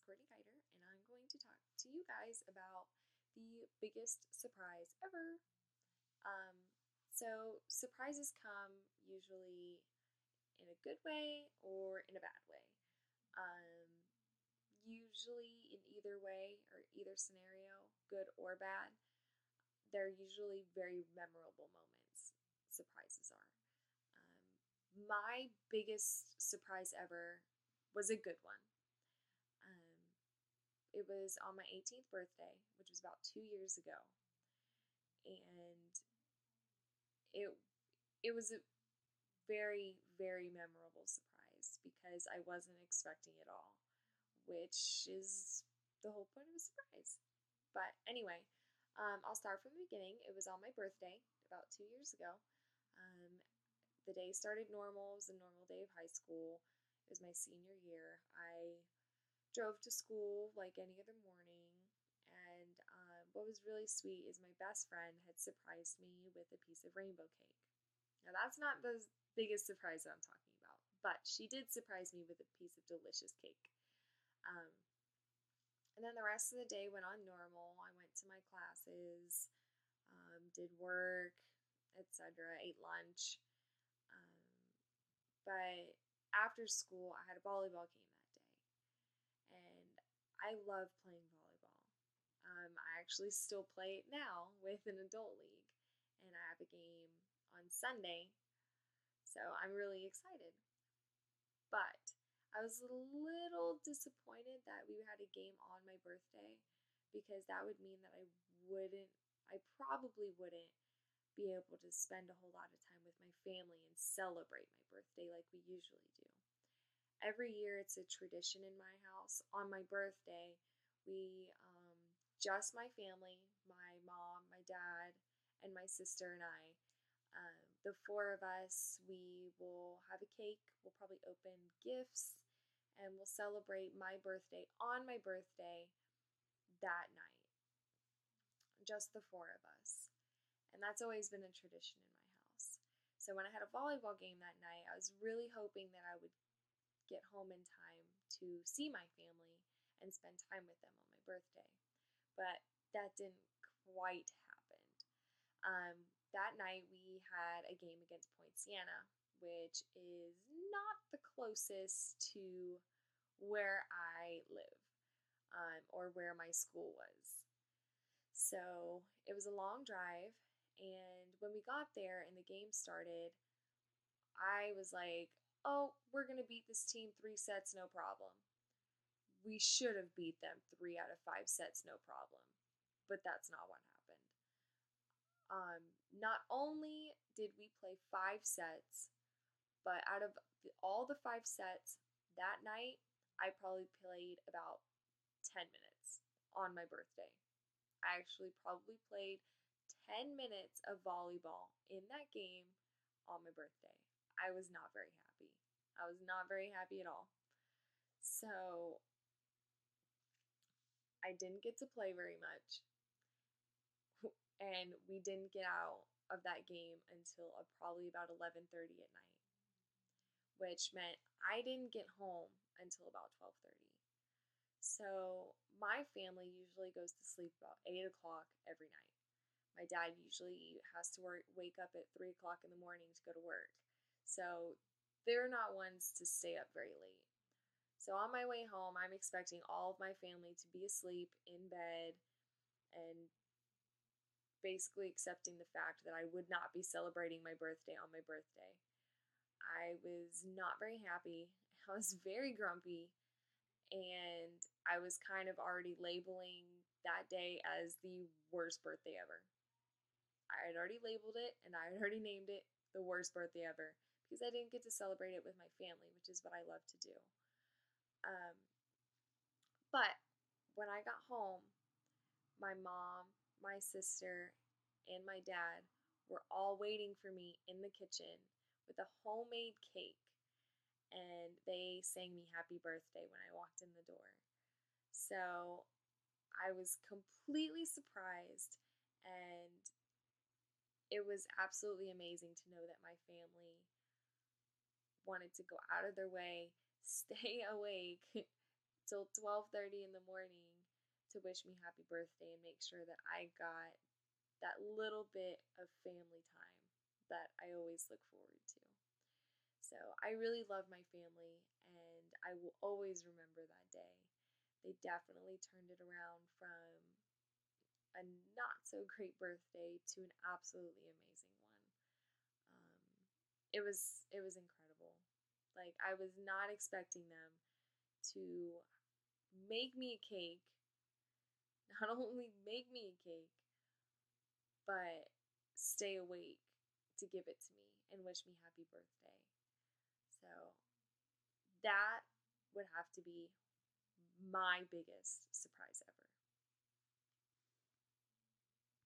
Courtney Geider, and I'm going to talk to you guys about the biggest surprise ever. Um, Surprises come usually in a good way or in a bad way. Um, Usually, in either way or either scenario, good or bad, they're usually very memorable moments. Surprises are. My biggest surprise ever was a good one. Um, it was on my 18th birthday, which was about 2 years ago, and it it was a very memorable surprise because I wasn't expecting it all, which is the whole point of a surprise. But anyway, I'll start from the beginning. It was on my birthday about 2 years ago. Um, the day started normal. It was a normal day of high school. It was my senior year. I drove to school like any other morning. And what was really sweet is my best friend had surprised me with a piece of rainbow cake. Now, that's not the biggest surprise that I'm talking about, but she did surprise me with a piece of delicious cake. Um, and then the rest of the day went on normal. I went to my classes, did work, etc., ate lunch. Um, but after school, I had a volleyball game that day. And I love playing volleyball. I actually still play it now with an adult league. And I have a game on Sunday. So I'm really excited. But I was a little disappointed that we had a game on my birthday because that would mean that I probably wouldn't be able to spend a whole lot of time with my family and celebrate my birthday like we usually do. Every year it's a tradition in my house. On my birthday, just my family, my mom, my dad, and my sister and I, the four of us, we will have a cake, we'll probably open gifts, and we'll celebrate my birthday on my birthday that night. Just the four of us. And that's always been a tradition in my house. So when I had a volleyball game that night, I was really hoping that I would get home in time to see my family and spend time with them on my birthday. But that didn't quite happen. Um, that night we had a game against Point Siena, which is not the closest to where I live, or where my school was. So it was a long drive, and when we got there and the game started, I was like, oh, we're going to beat this team 3 sets, no problem. We should have beat them 3 out of 5 sets, no problem. But that's not what happened. Not only did we play 5 sets, but out of all the 5 sets that night, I probably played about 10 minutes on my birthday. I actually probably played 10 minutes of volleyball in that game on my birthday. I was not very happy. I was not very happy at all. So I didn't get to play very much. And we didn't get out of that game until probably about 11:30 at night, which meant I didn't get home until about 12:30. So my family usually goes to sleep about 8 o'clock every night. My dad usually has to wake up at 3 o'clock in the morning to go to work. So they're not ones to stay up very late. So on my way home, I'm expecting all of my family to be asleep in bed and basically accepting the fact that I would not be celebrating my birthday on my birthday. I was not very happy. I was very grumpy, and I was kind of already labeling that day as the worst birthday ever. I had already labeled it and I had already named it the worst birthday ever because I didn't get to celebrate it with my family, which is what I love to do. Um, but when I got home, my mom, my sister, and my dad were all waiting for me in the kitchen with a homemade cake, and they sang me happy birthday when I walked in the door. So I was completely surprised, and it was absolutely amazing to know that my family wanted to go out of their way, stay awake, till 12:30 in the morning to wish me happy birthday and make sure that I got that little bit of family time that I always look forward to. So I really love my family, and I will always remember that day. They definitely turned it around from a not so great birthday to an absolutely amazing one. It was incredible. Like, I was not expecting them to make me a cake, not only make me a cake, but stay awake to give it to me and wish me happy birthday. So that would have to be my biggest surprise ever.